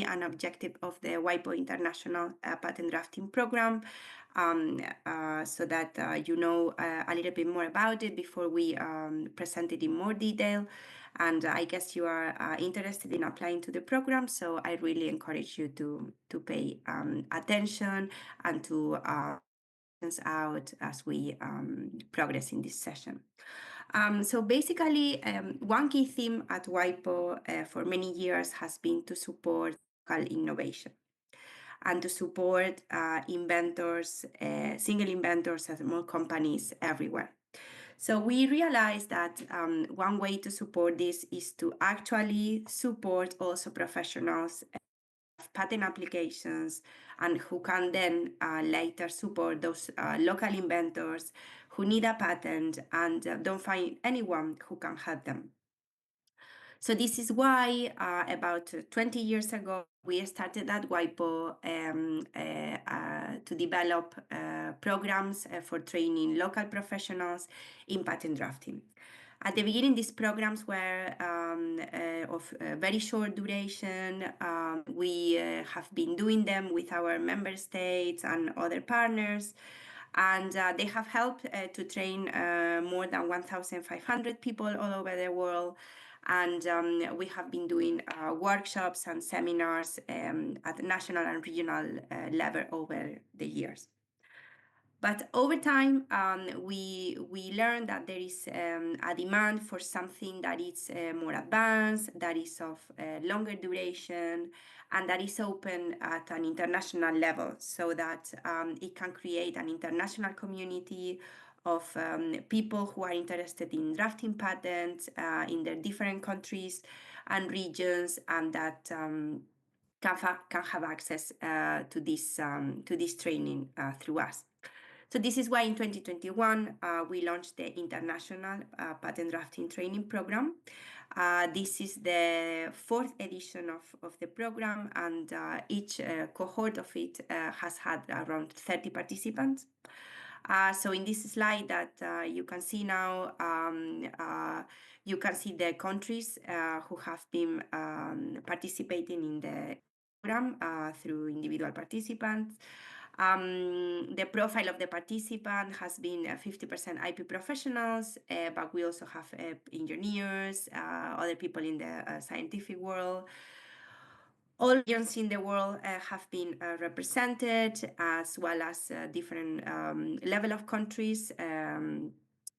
and objective of the Wipo International Patent Drafting Program, so that you know a little bit more about it before we present it in more detail. And I guess you are interested in applying to the program, so I really encourage you to pay attention and to out as we progress in this session. So basically, one key theme at WIPO for many years has been to support local innovation and to support inventors, single inventors and small companies everywhere. So we realized that one way to support this is to actually support also professionals patent applications and who can then later support those local inventors who need a patent and don't find anyone who can help them. So this is why about 20 years ago, we started at WIPO to develop programs for training local professionals in patent drafting. At the beginning, these programs were of very short duration. We have been doing them with our member states and other partners. And they have helped to train more than 1,500 people all over the world. And we have been doing workshops and seminars at the national and regional level over the years. But over time, we learned that there is a demand for something that is more advanced, that is of longer duration, and that is open at an international level, so that it can create an international community of people who are interested in drafting patents in their different countries and regions, and that can have access to this training through us. So this is why in 2021, we launched the International Patent Drafting Training Program. This is the fourth edition of the program, and each cohort of it has had around 30 participants. So in this slide that you can see now, you can see the countries who have been participating in the program through individual participants. The profile of the participant has been 50% IP professionals, but we also have engineers, other people in the scientific world. All regions in the world have been represented, as well as different level of countries.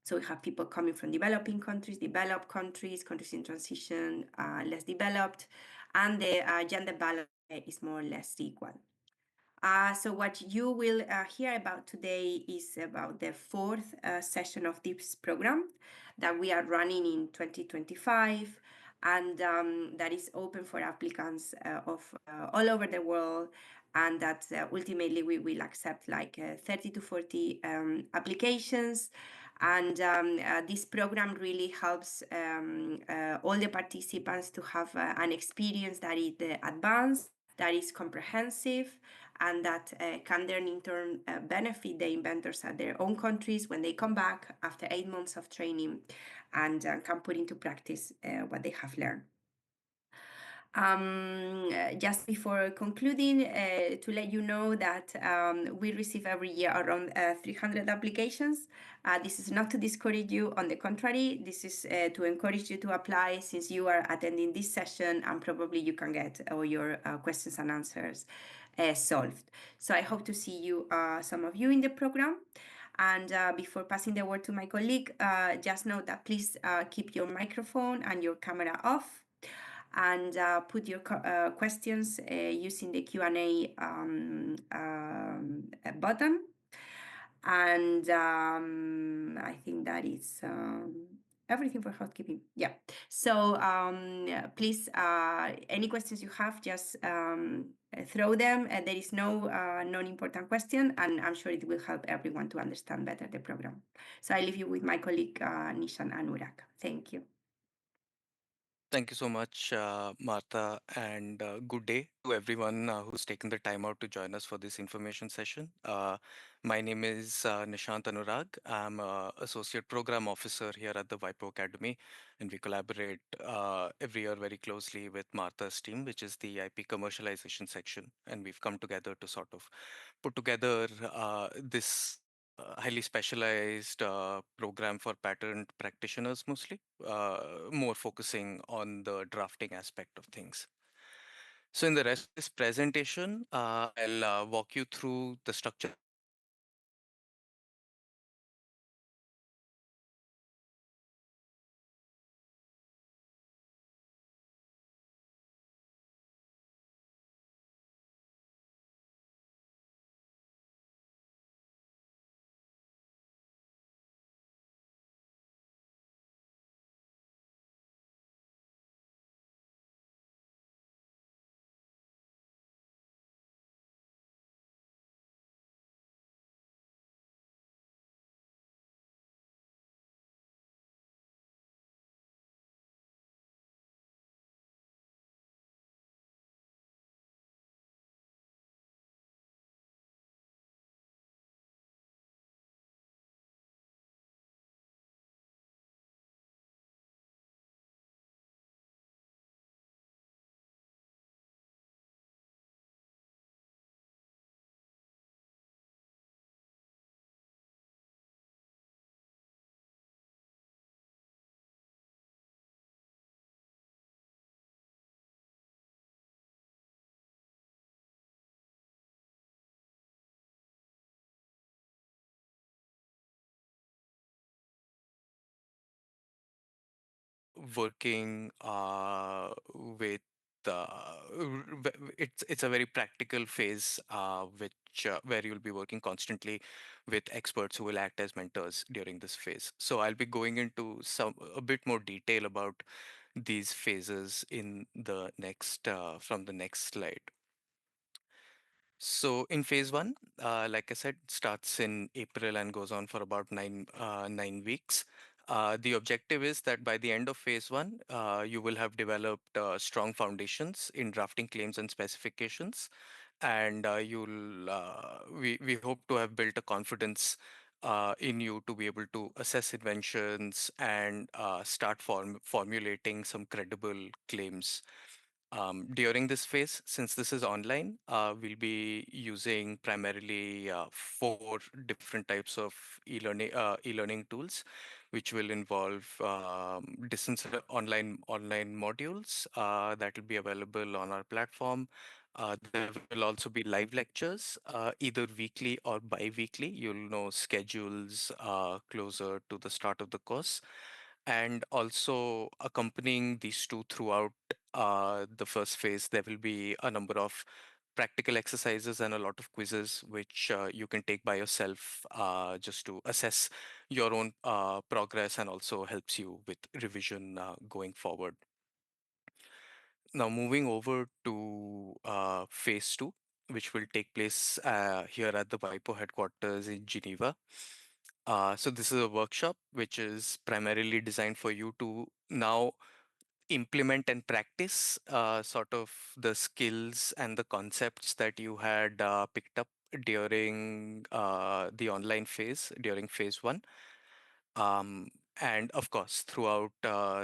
So we have people coming from developing countries, developed countries, countries in transition, less developed, and the gender balance is more or less equal. So what you will hear about today is about the fourth session of this program that we are running in 2025, and that is open for applicants of all over the world, and that ultimately we will accept like 30 to 40 applications. And this program really helps all the participants to have an experience that is advanced, that is comprehensive, and that can then in turn benefit the inventors at their own countries when they come back after 8 months of training and can put into practice what they have learned. Just before concluding, to let you know that we receive every year around 300 applications. This is not to discourage you, on the contrary, this is to encourage you to apply, since you are attending this session and probably you can get all your questions and answers solved. So I hope to see you, some of you in the program. And before passing the word to my colleague, just note that please keep your microphone and your camera off, and put your questions using the Q&A button. And I think that is everything for housekeeping. Yeah. So please, any questions you have, just throw them. There is no non-important question, and I'm sure it will help everyone to understand better the program. So I leave you with my colleague Nishan and Anurag. Thank you. Thank you so much, Martha, and good day to everyone who's taken the time out to join us for this information session. My name is Nishant Anurag. I'm Associate Program Officer here at the Wipo Academy, and we collaborate every year very closely with Martha's team, which is the IP commercialization section. And we've come together to sort of put together this highly specialized program for patent practitioners mostly, more focusing on the drafting aspect of things. So in the rest of this presentation, I'll walk you through the structure of the program, working with it's a very practical phase which where you'll be working constantly with experts who will act as mentors during this phase. So I'll be going into some a bit more detail about these phases in the next from the next slide. So in phase one, like I said, starts in April and goes on for about 9 weeks. The objective is that by the end of phase one, you will have developed strong foundations in drafting claims and specifications, and we hope to have built a confidence in you to be able to assess inventions and start formulating some credible claims. During this phase, since this is online, we'll be using primarily four different types of e-learning tools, which will involve distance online modules that will be available on our platform. There will also be live lectures, either weekly or bi-weekly. You'll know schedules closer to the start of the course. And also accompanying these two throughout the first phase, there will be a number of practical exercises and a lot of quizzes which you can take by yourself just to assess your own progress and also helps you with revision going forward. Now, moving over to phase two, which will take place here at the WIPO headquarters in Geneva. So, this is a workshop which is primarily designed for you to now implement and practice sort of the skills and the concepts that you had picked up during the online phase, during phase one. Um, and of course, throughout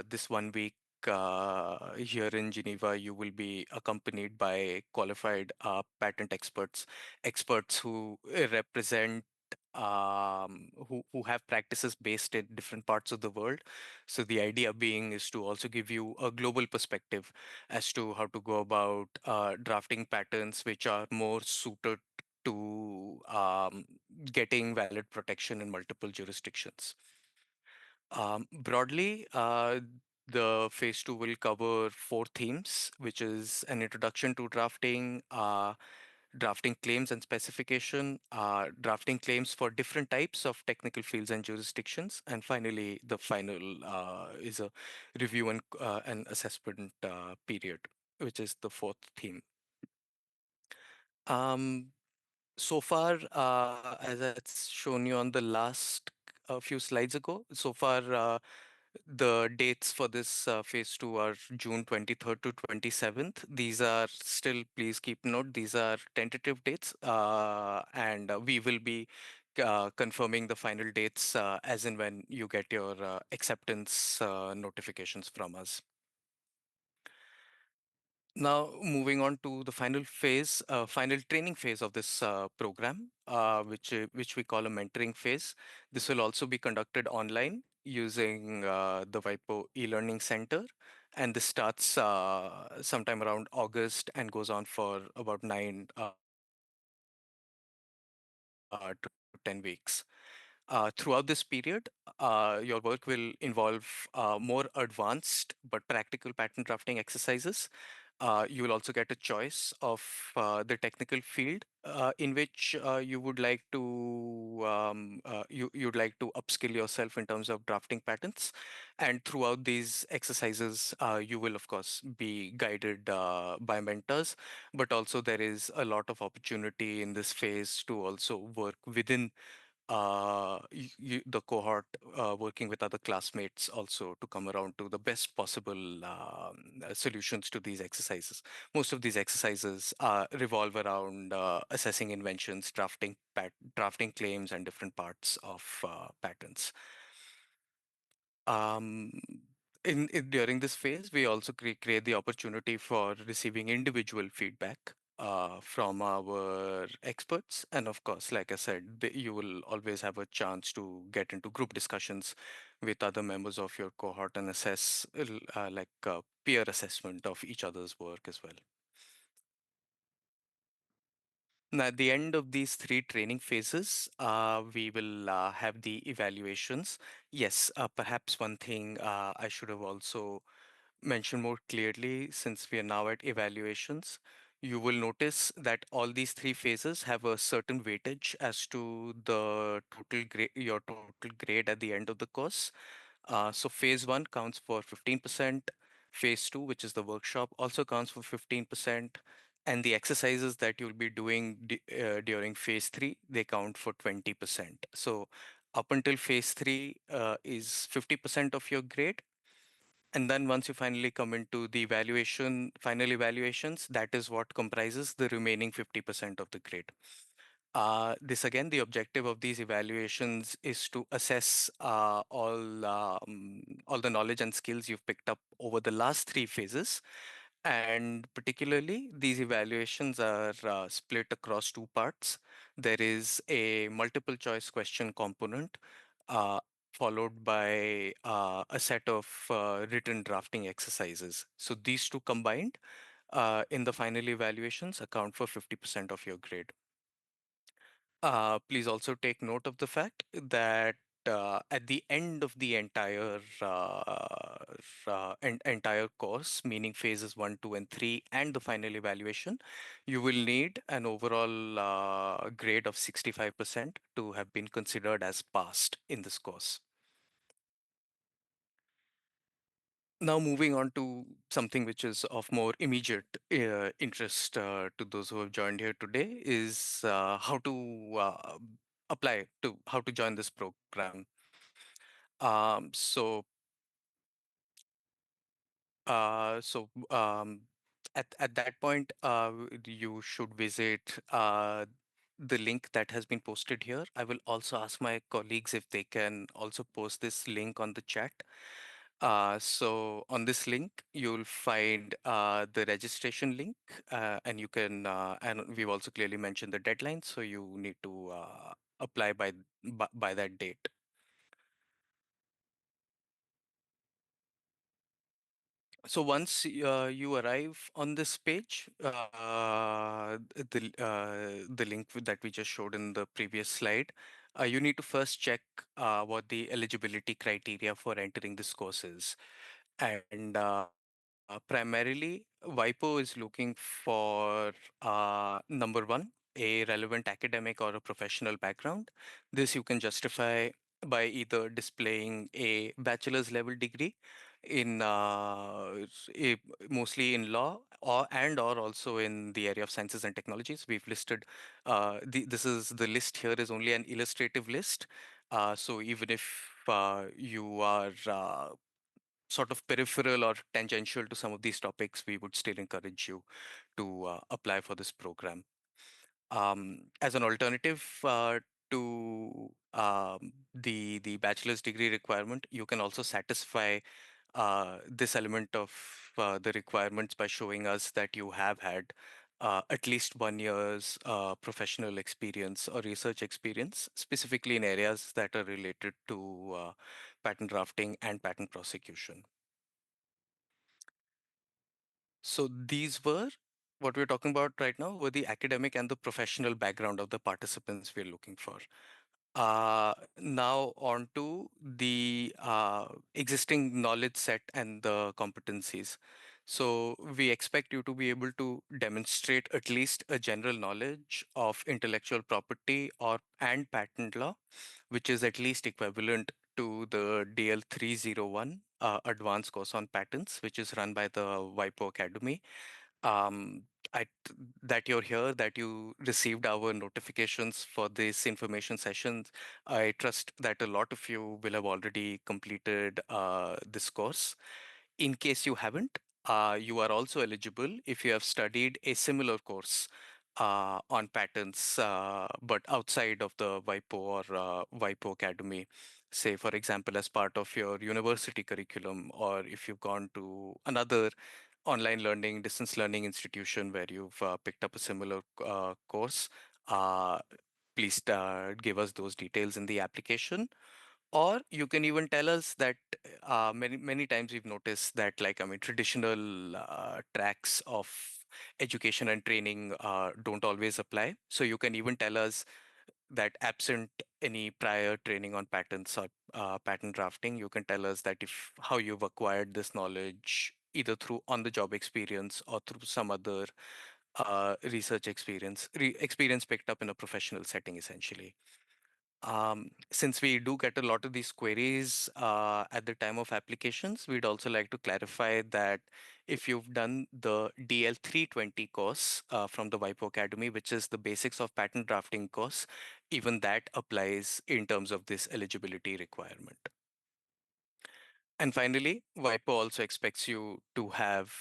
this 1 week here in Geneva, you will be accompanied by qualified patent experts, experts who represent who have practices based in different parts of the world. So the idea being is to also give you a global perspective as to how to go about drafting patterns which are more suited to getting valid protection in multiple jurisdictions. Broadly, the phase two will cover four themes, which is an introduction to drafting, drafting claims and specification, drafting claims for different types of technical fields and jurisdictions, and finally, the final is a review and assessment period, which is the fourth theme. Um, so far, as I'd shown you on the last few slides ago, so far The dates for this phase two are June 23rd to 27th. These are still, please keep note, these are tentative dates, and we will be confirming the final dates as and when you get your acceptance notifications from us. Now, moving on to the final phase, final training phase of this program, which we call a mentoring phase. This will also be conducted online using the Wipo e-learning center, and this starts sometime around August and goes on for about 9 to 10 weeks. Throughout this period, your work will involve more advanced but practical pattern drafting exercises. You will also get a choice of the technical field in which you would like to you'd like to upskill yourself in terms of drafting patterns. And throughout these exercises, you will of course be guided by mentors, but also there is a lot of opportunity in this phase to also work within the cohort, working with other classmates also to come around to the best possible solutions to these exercises. Most of these exercises revolve around assessing inventions, drafting claims, and different parts of patterns. Um, During this phase, we also create the opportunity for receiving individual feedback from our experts. And of course, like I said, you will always have a chance to get into group discussions with other members of your cohort and assess peer assessment of each other's work as well. Now, at the end of these three training phases, we will have the evaluations. Yes, perhaps one thing I should have also mentioned more clearly, since we are now at evaluations, you will notice that all these three phases have a certain weightage as to the total grade, your total grade at the end of the course. So phase one counts for 15%. Phase two, which is the workshop, also counts for 15%. And the exercises that you'll be doing during phase three, they count for 20%. So up until phase three is 50% of your grade. And then once you finally come into the final evaluations, that is what comprises the remaining 50% of the grade. This again, the objective of these evaluations is to assess all the knowledge and skills you've picked up over the last three phases. And particularly, these evaluations are split across two parts. There is a multiple choice question component, uh, followed by a set of written drafting exercises. So these two combined in the final evaluations account for 50% of your grade. Please also take note of the fact that at the end of the entire course, meaning phases one, two, and three, and the final evaluation, you will need an overall grade of 65% to have been considered as passed in this course. Now, moving on to something which is of more immediate interest to those who have joined here today is how to apply to how to join this program. So, uh, so um, at that point, you should visit the link that has been posted here. I will also ask my colleagues if they can also post this link on the chat. So on this link, you'll find the registration link, and and we've also clearly mentioned the deadline, so you need to apply by that date. So once you arrive on this page, the link that we just showed in the previous slide, you need to first check what the eligibility criteria for entering this course is. And primarily, WIPO is looking for number one, a relevant academic or a professional background. This you can justify by either displaying a bachelor's level degree in mostly in law or also in the area of sciences and technologies. We've listed this is the list here is only an illustrative list. So even if you are sort of peripheral or tangential to some of these topics, we would still encourage you to apply for this program. As an alternative to the bachelor's degree requirement, you can also satisfy this element of the requirements by showing us that you have had at least 1 year's professional experience or research experience, specifically in areas that are related to patent drafting and patent prosecution. So these were what we're talking about right now were the academic and the professional background of the participants we're looking for. Now on to the existing knowledge set and the competencies. So we expect you to be able to demonstrate at least a general knowledge of intellectual property or and patent law, which is at least equivalent to the DL 301 advanced course on patents, which is run by the Wipo Academy. um, that you're here, that you received our notifications for this information sessions. I trust that a lot of you will have already completed this course. In case you haven't, you are also eligible if you have studied a similar course on patents, but outside of the WIPO or WIPO Academy. Say, for example, as part of your university curriculum, or if you've gone to another online learning, distance learning institution where you've picked up a similar course, uh, please give us those details in the application. Or you can even tell us that many times we've noticed that, like, I mean, traditional tracks of education and training don't always apply. So you can even tell us that absent any prior training on patents or patent drafting, you can tell us that if how you've acquired this knowledge either through on-the-job experience or through some other research experience picked up in a professional setting, essentially. Since we do get a lot of these queries at the time of applications, we'd also like to clarify that if you've done the DL 320 course from the WIPO Academy, which is the basics of patent drafting course, even that applies in terms of this eligibility requirement. And finally, WIPO also expects you to have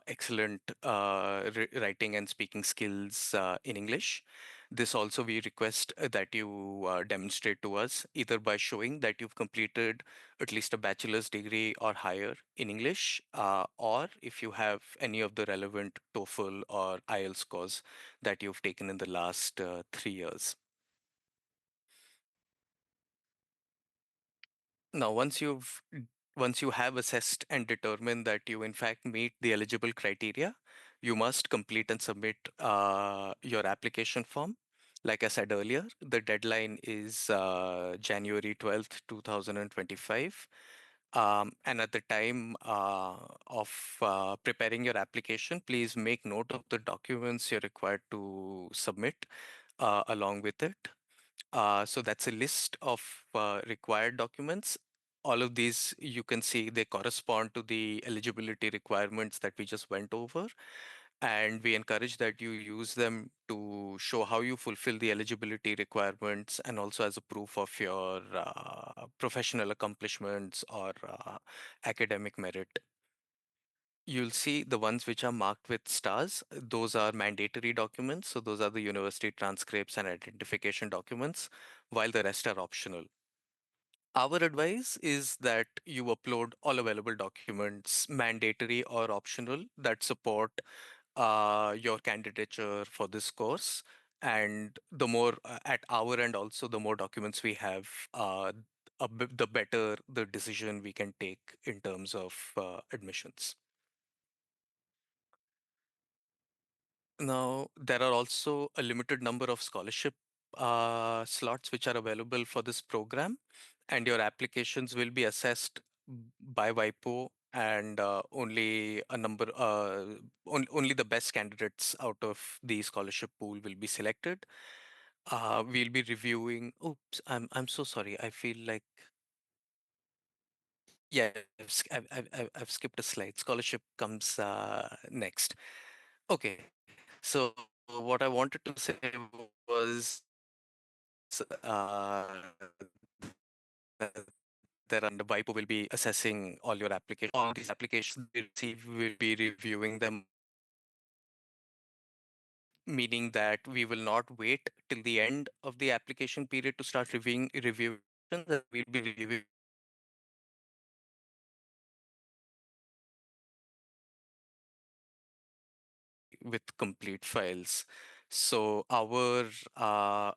excellent writing and speaking skills in English. This also we request that you demonstrate to us either by showing that you've completed at least a bachelor's degree or higher in English, or if you have any of the relevant TOEFL or IELTS scores that you've taken in the last 3 years. Now, once you have assessed and determined that you in fact meet the eligible criteria, you must complete and submit your application form. Like I said earlier, the deadline is January 12th, 2025. And at the time of preparing your application, please make note of the documents you're required to submit along with it. So that's a list of required documents. All of these, you can see they correspond to the eligibility requirements that we just went over. And we encourage that you use them to show how you fulfill the eligibility requirements and also as a proof of your professional accomplishments or academic merit. You'll see the ones which are marked with stars. Those are mandatory documents. So those are the university transcripts and identification documents, while the rest are optional. Our advice is that you upload all available documents, mandatory or optional, that support your candidature for this course. And the more at our end, also, the more documents we have, the better the decision we can take in terms of admissions. Now, there are also a limited number of scholarship slots which are available for this program, and your applications will be assessed by WIPO, and only the best candidates out of the scholarship pool will be selected. We'll be reviewing. Oops, I'm so sorry. I feel like, yeah, I've skipped a slide. Scholarship comes next. Okay, so what I wanted to say was, uh, that WIPO will be assessing all your application. All these applications we receive, will be reviewing them on a daily basis, meaning that we will not wait till the end of the application period to start reviewing applications, and we'll be reviewing applications with complete files. So our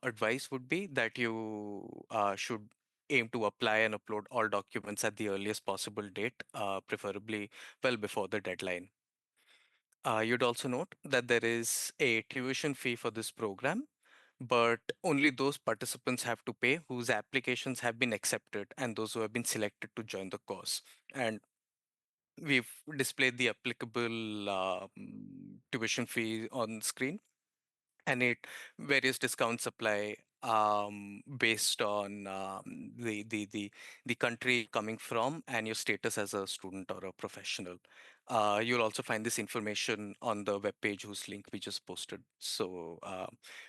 advice would be that you should aim to apply and upload all documents at the earliest possible date, preferably well before the deadline. You'd also note that there is a tuition fee for this program, but only those participants have to pay whose applications have been accepted and those who have been selected to join the course. And we've displayed the applicable tuition fee on screen, and it various discounts apply based on the country coming from and your status as a student or a professional. You'll also find this information on the web page whose link we just posted. So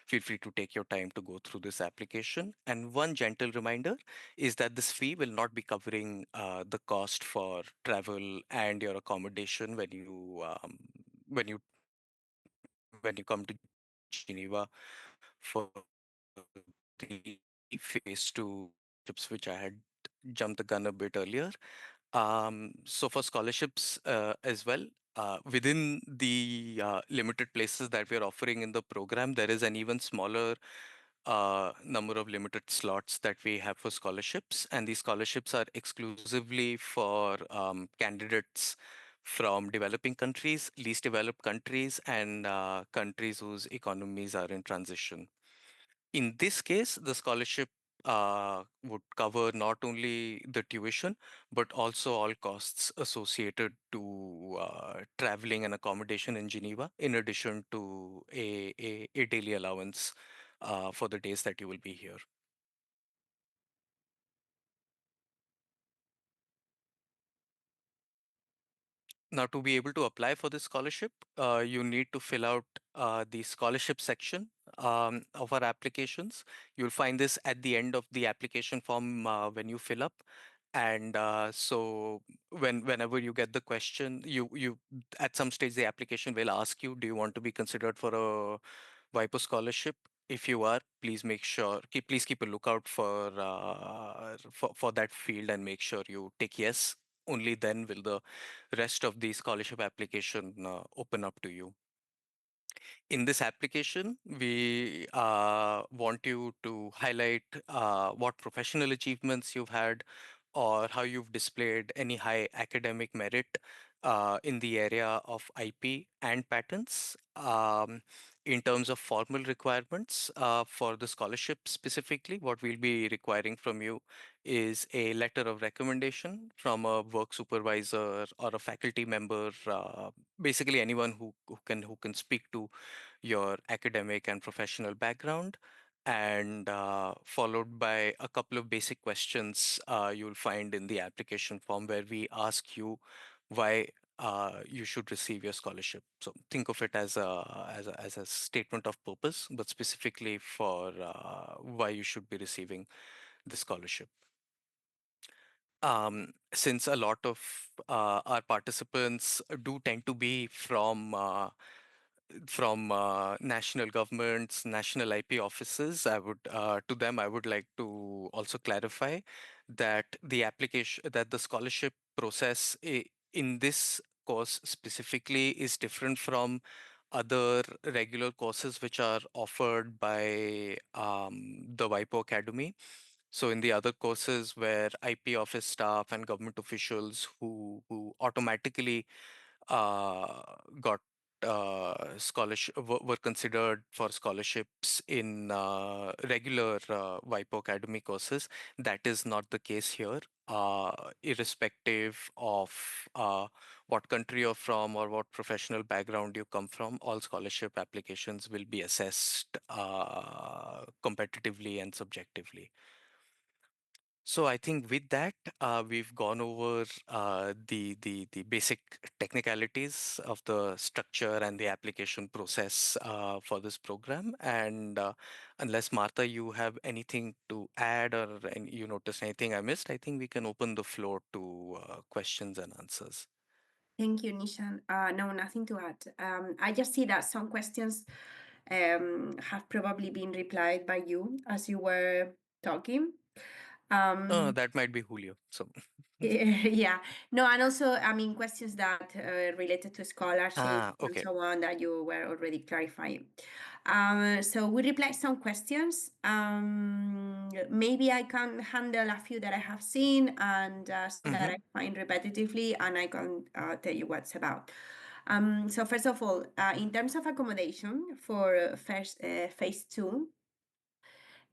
feel free to take your time to go through this application. And one gentle reminder is that this fee will not be covering the cost for travel and your accommodation when you when you come to Geneva for the phase two scholarships, which I had jumped the gun a bit earlier. So for scholarships as well, within the limited places that we are offering in the program, there is an even smaller number of limited slots that we have for scholarships, and these scholarships are exclusively for candidates from developing countries, least developed countries, and countries whose economies are in transition. In this case, the scholarship would cover not only the tuition, but also all costs associated to traveling and accommodation in Geneva, in addition to a daily allowance for the days that you will be here. Now, to be able to apply for this scholarship, you need to fill out the scholarship section of our applications. You'll find this at the end of the application form when you fill up. And so, whenever you get the question, you at some stage the application will ask you, do you want to be considered for a WIPO scholarship? If you are, please make sure please keep a lookout for that field and make sure you tick yes. Only then will the rest of the scholarship application open up to you. In this application, we want you to highlight what professional achievements you've had or how you've displayed any high academic merit in the area of IP and patents. In terms of formal requirements for the scholarship specifically, what we'll be requiring from you is a letter of recommendation from a work supervisor or a faculty member, basically anyone who can speak to your academic and professional background, and followed by a couple of basic questions you'll find in the application form where we ask you why you should receive your scholarship. So think of it as a statement of purpose, but specifically for why you should be receiving the scholarship. Since a lot of our participants do tend to be from national governments, national IP offices, to them I would like to also clarify that the scholarship process in this course specifically is different from other regular courses which are offered by the WIPO Academy. So in the other courses where IP office staff and government officials who automatically uh, got scholarship were considered for scholarships in regular WIPO Academy courses. That is not the case here. Irrespective of what country you're from or what professional background you come from, all scholarship applications will be assessed competitively and subjectively. So I think with that, we've gone over the basic technicalities of the structure and the application process for this program. And unless Martha, you have anything to add or you notice anything I missed, I think we can open the floor to questions and answers. Thank you, Nishan. No, nothing to add. I just see that some questions have probably been replied by you as you were talking. Um, That might be Julio. So, yeah, no, and also, I mean, questions that related to scholarships and okay. so on that you were already clarifying. So we replied some questions. Maybe I can handle a few that I have seen and some that I Mm-hmm. find repetitively, and I can tell you what's about. So first of all, in terms of accommodation for first phase two,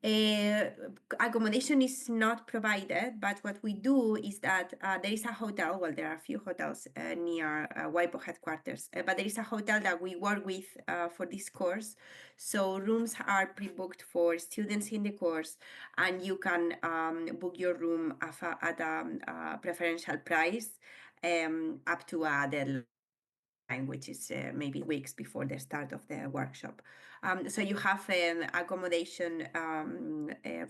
uh, accommodation is not provided, but what we do is that there is a hotel. Well, there are a few hotels near Wipo headquarters, but there is a hotel that we work with for this course. So rooms are pre-booked for students in the course, and you can book your room at a preferential price up to a deadline, which is maybe weeks before the start of the workshop. So you have an accommodation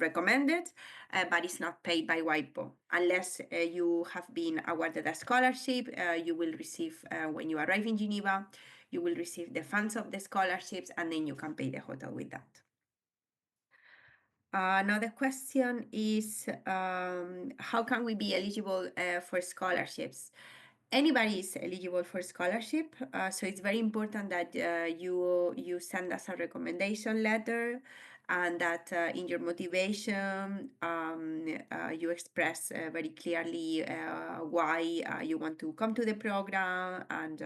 recommended, but it's not paid by WIPO. Unless you have been awarded a scholarship, you will receive, when you arrive in Geneva, you will receive the funds of the scholarships, and then you can pay the hotel with that. Another question is how can we be eligible for scholarships? Anybody is eligible for scholarship, so it's very important that you send us a recommendation letter, and that in your motivation you express very clearly why you want to come to the program, and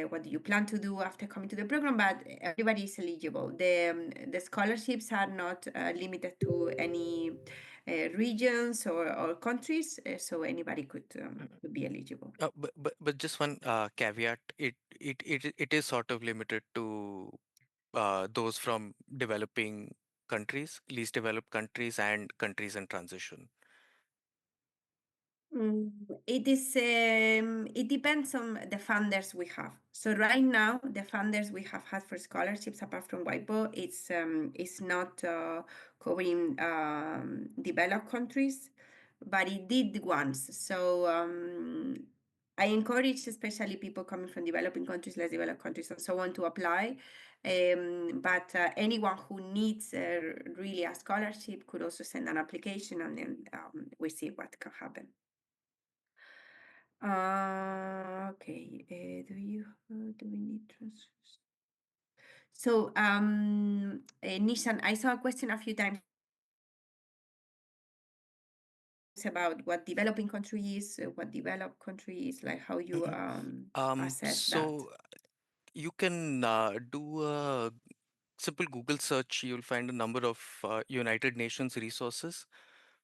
what do you plan to do after coming to the program. But everybody is eligible. The scholarships are not limited to any regions or countries, so anybody could be eligible. But just one caveat. It is sort of limited to those from developing countries, least developed countries, and countries in transition. It is. It depends on the funders we have. So right now, the funders we have had for scholarships, apart from WIPO, it's not covering developed countries, but it did once. So I encourage, especially people coming from developing countries, less developed countries, and so on, to apply. But anyone who needs really a scholarship could also send an application, and then we see what can happen. Okay. Do we need transfers? So, Nishan, I saw a question a few times about what developing country is, what developed country is, like how you Mhm. assess that. So you can do a simple Google search. You'll find a number of United Nations resources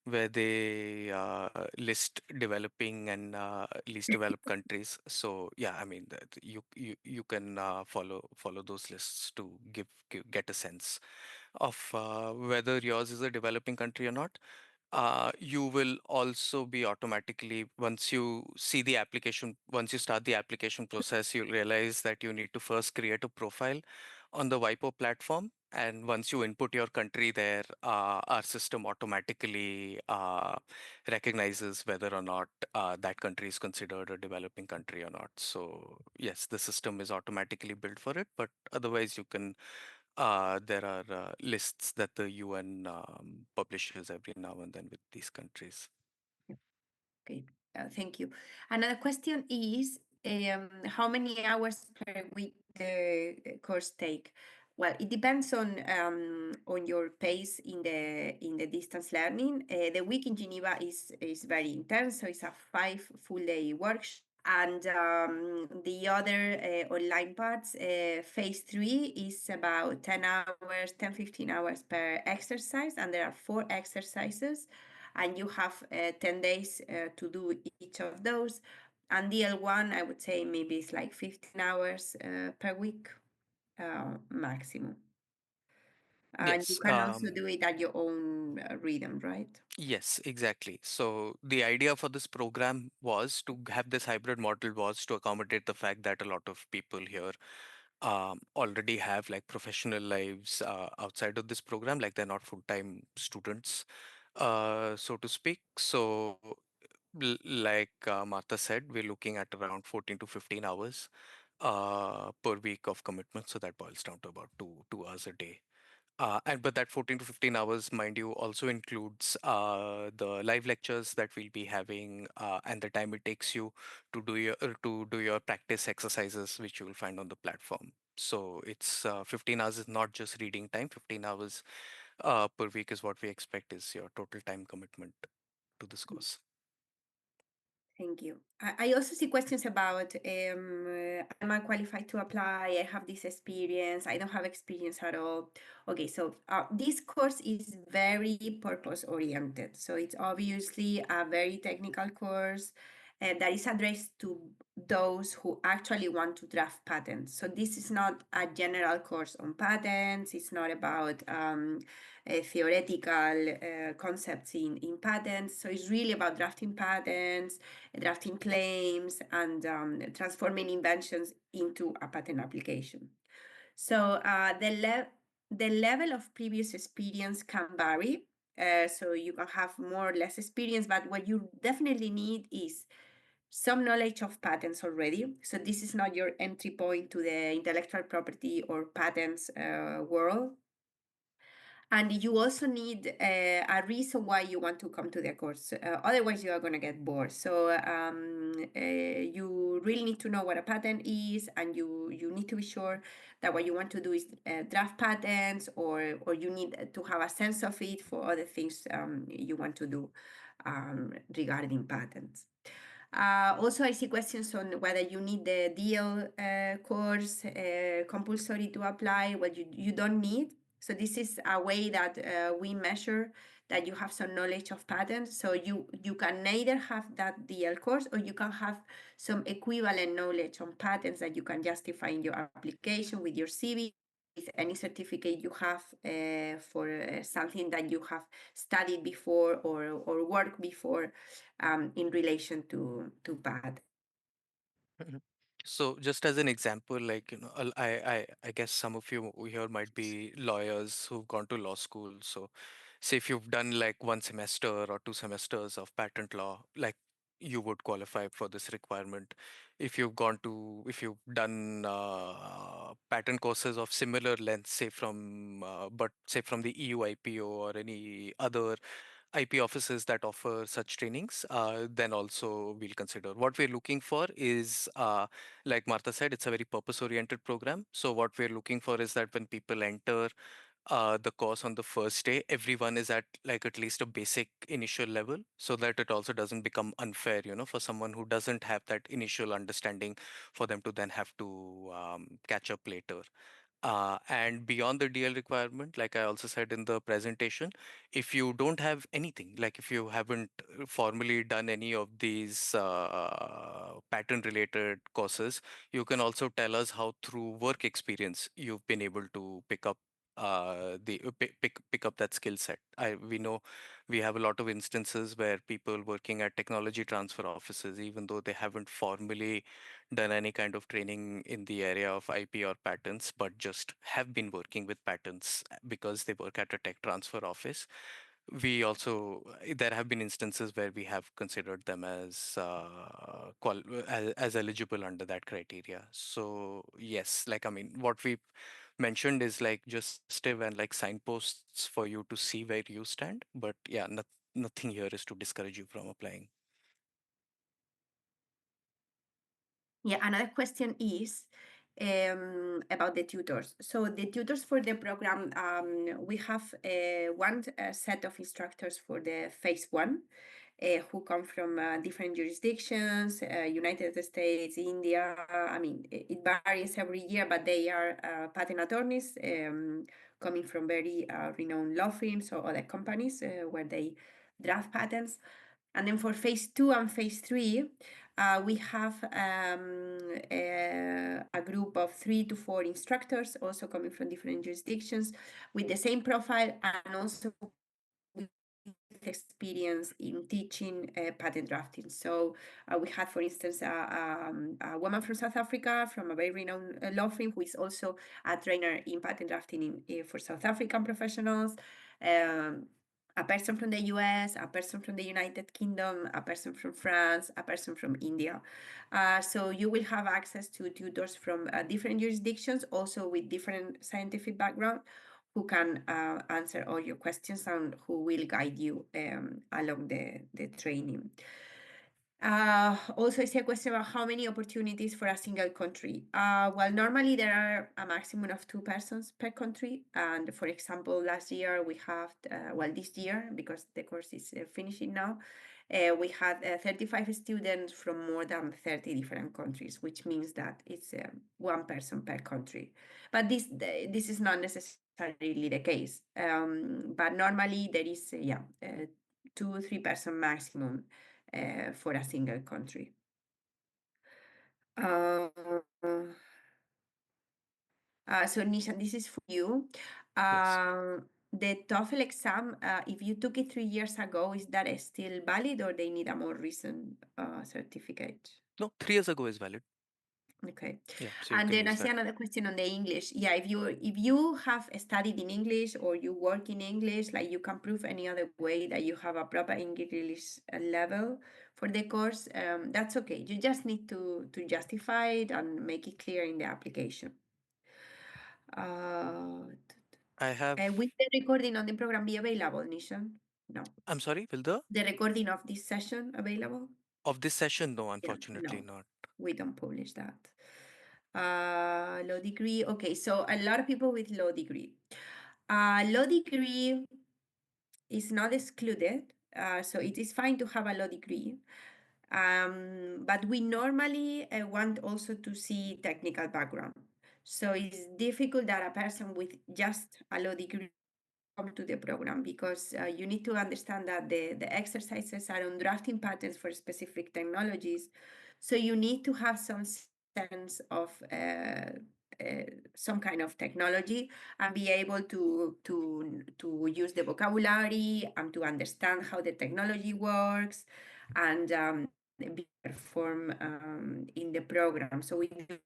where they list developing and least developed countries. So yeah, I mean that you can follow those lists to get a sense of whether yours is a developing country or not. You will also be automatically, once you see the application, once you start the application process, you'll realize that you need to first create a profile on the Wipo platform. And once you input your country there, our system automatically recognizes whether or not that country is considered a developing country or not. So yes, the system is automatically built for it, but otherwise you can there are lists that the UN publishes every now and then with these countries. Okay, thank you. Another question is how many hours per week the course take? Well, it depends on your pace in the distance learning. The week in Geneva is very intense, so it's a 5 full day workshop. And the other online parts, phase three, is about 10 hours, 10, 15 hours per exercise, and there are 4 exercises, and you have 10 days to do each of those. And DL1, I would say maybe it's like 15 hours per week maximum. And you Yes. can also do it at your own rhythm, right? Yes, exactly. So the idea for this program was to have this hybrid model was to accommodate the fact that a lot of people here already have like professional lives outside of this program, like they're not full-time students, so to speak. So, like Martha said, we're looking at around 14 to 15 hours per week of commitment. So that boils down to about 2 hours a day. And but that 14 to 15 hours, mind you, also includes the live lectures that we'll be having and the time it takes you to do your practice exercises, which you will find on the platform. So it's 15 hours is not just reading time. 15 hours per week is what we expect is your total time commitment to this course. Thank you. I also see questions about am I qualified to apply? I have this experience. I don't have experience at all. Okay, so this course is very purpose oriented. So it's obviously a very technical course that is addressed to those who actually want to draft patents. So this is not a general course on patents. It's not about theoretical concepts in patents. So it's really about drafting patents, drafting claims, and transforming inventions into a patent application. So the level of previous experience can vary. So you can have more or less experience, but what you definitely need is some knowledge of patents already. So this is not your entry point to the intellectual property or patents world. And you also need a reason why you want to come to the course. Otherwise, you are going to get bored. So you really need to know what a patent is, and you need to be sure that what you want to do is draft patents, or you need to have a sense of it for other things you want to do regarding patents. Also, I see questions on whether you need the deal course compulsory to apply. What you don't need. So this is a way that we measure that you have some knowledge of patents. So you can either have that DL course, or you can have some equivalent knowledge on patents that you can justify in your application with your CV, with any certificate you have for something that you have studied before or worked before in relation to patents. Mhm. So just as an example, like, I guess some of you here might be lawyers who've gone to law school. So say if you've done like 1 semester or 2 semesters of patent law, like you would qualify for this requirement. If you've done patent courses of similar length, say from the EUIPO or any other IP offices that offer such trainings, then also we'll consider. What we're looking for is, like Martha said, it's a very purpose-oriented program. So what we're looking for is that when people enter the course on the first day, everyone is at like at least a basic initial level, so that it also doesn't become unfair, for someone who doesn't have that initial understanding, for them to then have to catch up later. And beyond the DL requirement, like I also said in the presentation, if you don't have anything, like if you haven't formally done any of these pattern related courses, you can also tell us how through work experience you've been able to pick up pick up that skill set. We know we have a lot of instances where people working at technology transfer offices, even though they haven't formally done any kind of training in the area of IP or patents, but just have been working with patents because they work at a tech transfer office. We also There have been instances where we have considered them as eligible under that criteria. So yes, like I mean, what we mentioned is like just and like signposts for you to see where you stand. But yeah, nothing here is to discourage you from applying. Yeah, another question is about the tutors. So the tutors for the program, we have one set of instructors for the phase one, who come from different jurisdictions, United States, India. I mean, it varies every year, but they are patent attorneys coming from very renowned law firms or other companies where they draft patents. And then for phase two and phase three, we have a group of 3 to 4 instructors, also coming from different jurisdictions, with the same profile and also with experience in teaching patent drafting. So we had, for instance, a woman from South Africa, from a very renowned law firm, who is also a trainer in patent drafting for South African professionals. Um, a person from the US, a person from the United Kingdom, a person from France, a person from India. So you will have access to tutors from different jurisdictions, also with different scientific background, who can answer all your questions and who will guide you along the training. Also, I see a question about how many opportunities for a single country. Well, normally there are a maximum of 2 persons per country. And for example, last year we have, well, this year, because the course is finishing now, we had 35 students from more than 30 different countries, which means that it's 1 person per country. But this is not necessarily the case. But normally there is, 2 3 person maximum for a single country. Uh, so Nisha, this is for you. Yes. The TOEFL exam, if you took it 3 years ago, is that still valid, or they need a more recent certificate? No, 3 years ago is valid. Okay. Yeah, so you And can then I use see that. another question on the English. Yeah, if you have studied in English or you work in English, like you can prove any other way that you have a proper English level for the course, that's okay. You just need to justify it and make it clear in the application. Uh, I have. will the recording on the program be available, Nishan? No. I'm sorry, will the The recording of this session available? of this session? No, Yeah, unfortunately no, not. we don't publish that. Law degree. Okay, so a lot of people with law degree. Law degree is not excluded, so it is fine to have a law degree. But we normally want also to see technical background. So it's difficult that a person with just a law degree come to the program, because you need to understand that the exercises are on drafting patterns for specific technologies. So you need to have some sense of some kind of technology, and be able to use the vocabulary and to understand how the technology works, and be perform in the program. So we do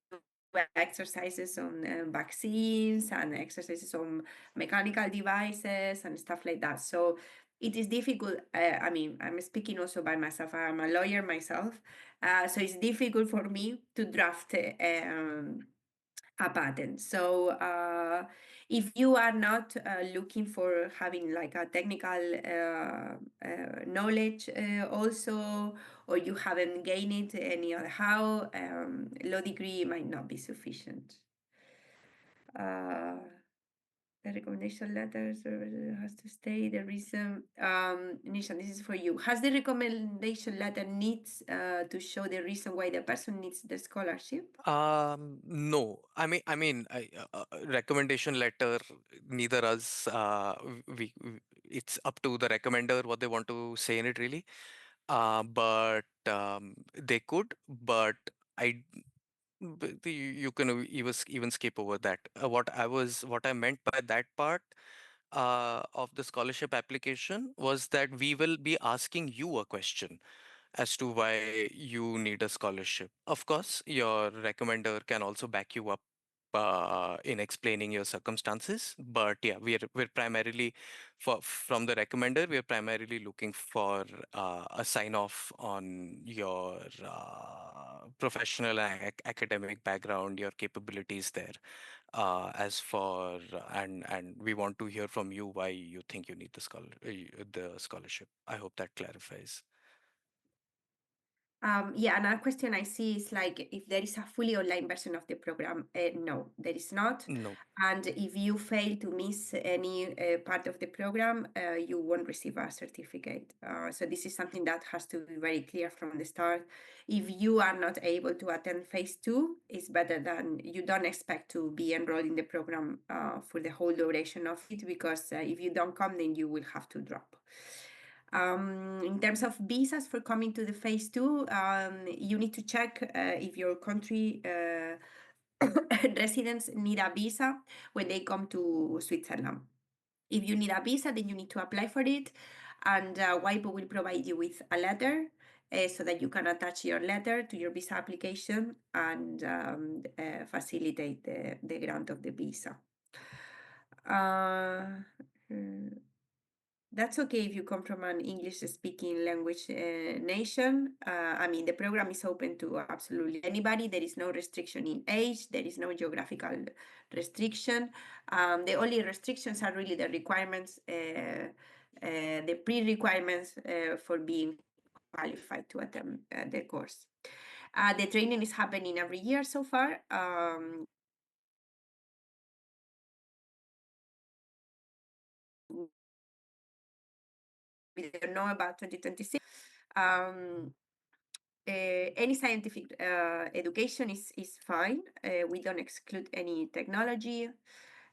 exercises on vaccines and exercises on mechanical devices and stuff like that. So it is difficult. I mean, I'm speaking also by myself. I'm a lawyer myself. So it's difficult for me to draft a patent. So if you are not looking for having like a technical knowledge also, or you haven't gained it any other how, law degree might not be sufficient. The recommendation letters has to stay the reason. Nishan, this is for you. Has the recommendation letter needs to show the reason why the person needs the scholarship? No. Recommendation letter, neither us, it's up to the recommender what they want to say in it really. But they could, but I, you can even skip over that. What I meant by that part of the scholarship application was that we will be asking you a question as to why you need a scholarship. Of course, your recommender can also back you up in explaining your circumstances. But yeah, we're primarily from the recommender. We're primarily looking for a sign off on your professional and academic background, your capabilities there. As for and we want to hear from you why you think you need the scholarship. I hope that clarifies. Yeah, another question I see is like if there is a fully online version of the program. No, there is not. No. And if you fail to miss any part of the program, you won't receive a certificate. So this is something that has to be very clear from the start. If you are not able to attend phase two, it's better than you don't expect to be enrolled in the program for the whole duration of it, because if you don't come, then you will have to drop. In terms of visas for coming to the phase two, you need to check if your country residents need a visa when they come to Switzerland. If you need a visa, then you need to apply for it, and WIPO will provide you with a letter so that you can attach your letter to your visa application and facilitate the grant of the visa. Uh, mm, that's okay if you come from an English speaking language nation. I mean, the program is open to absolutely anybody. There is no restriction in age, there is no geographical restriction. The only restrictions are really the requirements, the pre requirements for being qualified to attend the course. The training is happening every year so far. We don't know about 2026. Um, any scientific education is fine. We don't exclude any technology.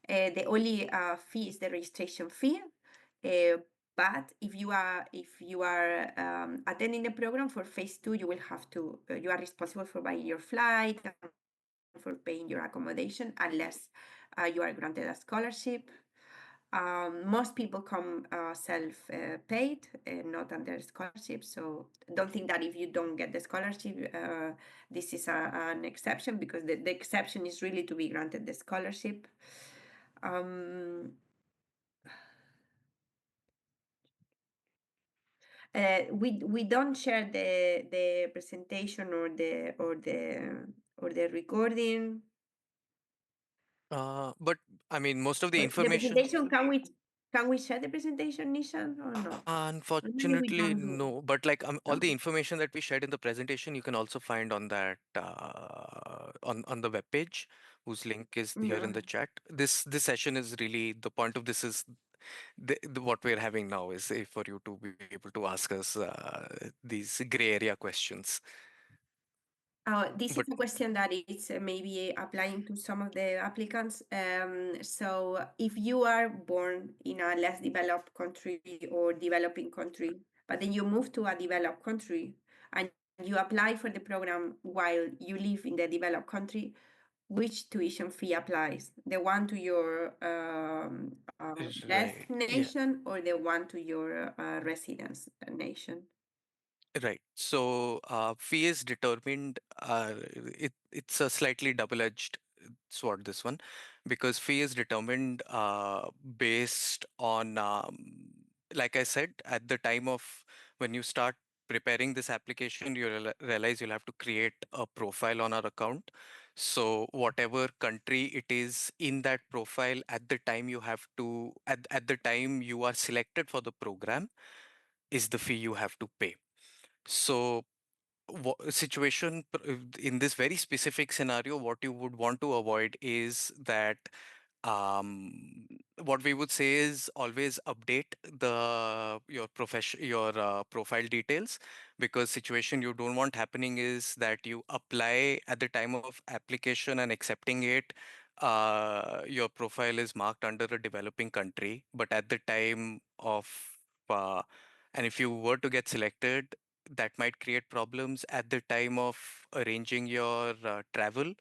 The only fee is the registration fee. Uh, but if you are attending the program for phase two, you will have to you are responsible for buying your flight and for paying your accommodation unless you are granted a scholarship. Most people come self-paid, not under scholarship. So don't think that if you don't get the scholarship, this is an exception, because the exception is really to be granted the scholarship. We don't share the presentation or the recording. But I mean, most of the The information. presentation, can we share the presentation, Nishan, or no? Maybe we Unfortunately, don't do. no. But like all the Okay. information that we shared in the presentation, you can also find on that on the web page, whose link is here in No. the chat. This session is really the point of this is what we're having now is for you to be able to ask us these gray area questions. This But is a question that is maybe applying to some of the applicants. So if you are born in a less developed country or developing country, but then you move to a developed country and you apply for the program while you live in the developed country, which tuition fee applies? The one to your right, birth yeah. nation or the one to your residence nation? Right. So fee is determined. It's a slightly double-edged sword, this one, because fee is determined based on, like I said, at the time of when you start preparing this application, you realize you'll have to create a profile on our account. So whatever country it is in that profile at the time you have to, at the time you are selected for the program, is the fee you have to pay. So, in this very specific scenario, what you would want to avoid is that what we would say is always update your profile details, because situation you don't want happening is that you apply at the time of application and accepting it, your profile is marked under a developing country, but at the time of uh, and if you were to get selected, that might create problems at the time of arranging your travel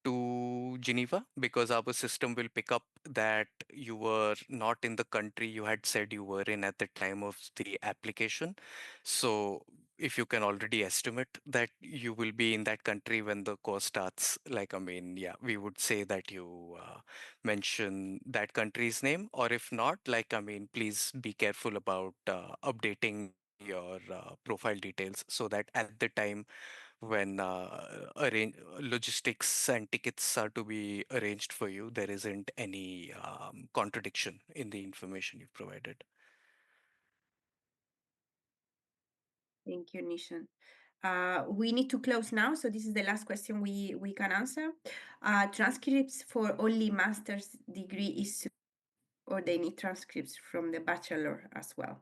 to Geneva, because our system will pick up that you were not in the country you had said you were in at the time of the application. So if you can already estimate that you will be in that country when the course starts, like, I mean, yeah, we would say that you mention that country's name, or if not, like, I mean, please be careful about updating your profile details so that at the time when logistics and tickets are to be arranged for you, there isn't any contradiction in the information you've provided. Thank you, Nishan. We need to close now, so this is the last question we can answer. Transcripts for only master's degree is, or they need transcripts from the bachelor as well?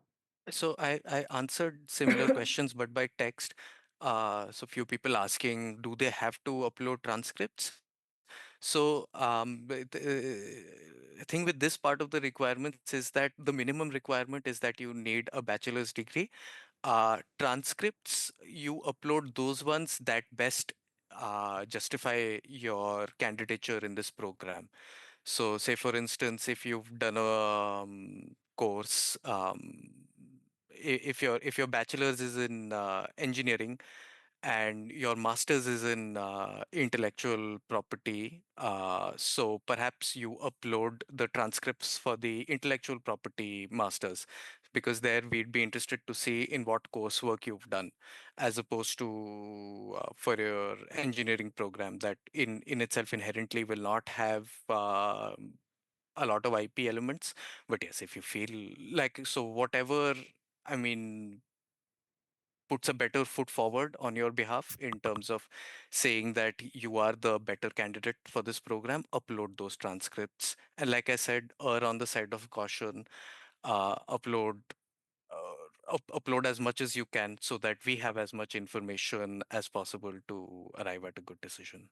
So I answered similar questions, but by text. So few people asking, do they have to upload transcripts? So, the thing with this part of the requirements is that the minimum requirement is that you need a bachelor's degree. Transcripts, you upload those ones that best justify your candidature in this program. So, say for instance, if you've done a course, if your bachelor's is in engineering and your master's is in intellectual property, so perhaps you upload the transcripts for the intellectual property masters, because there we'd be interested to see in what coursework you've done, as opposed to for your engineering program that in itself inherently will not have a lot of IP elements. But yes, if you feel like, so whatever, I mean, puts a better foot forward on your behalf in terms of saying that you are the better candidate for this program, upload those transcripts. And like I said, err on the side of caution, upload. Upload as much as you can so that we have as much information as possible to arrive at a good decision.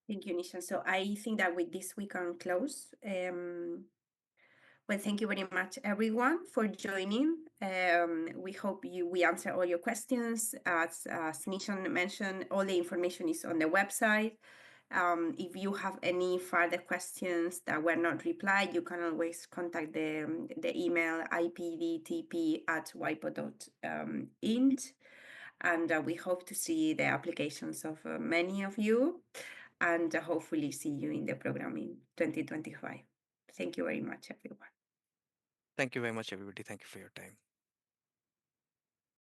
Thank you, Nishan. So I think that with this we can close. Well, thank you very much, everyone, for joining. We hope we answer all your questions. As Nishan mentioned, all the information is on the website. If you have any further questions that were not replied, you can always contact the email ipdtp@wipo.int. And we hope to see the applications of many of you, and hopefully see you in the program in 2025. Thank you very much, everyone. Thank you very much, everybody. Thank you for your time.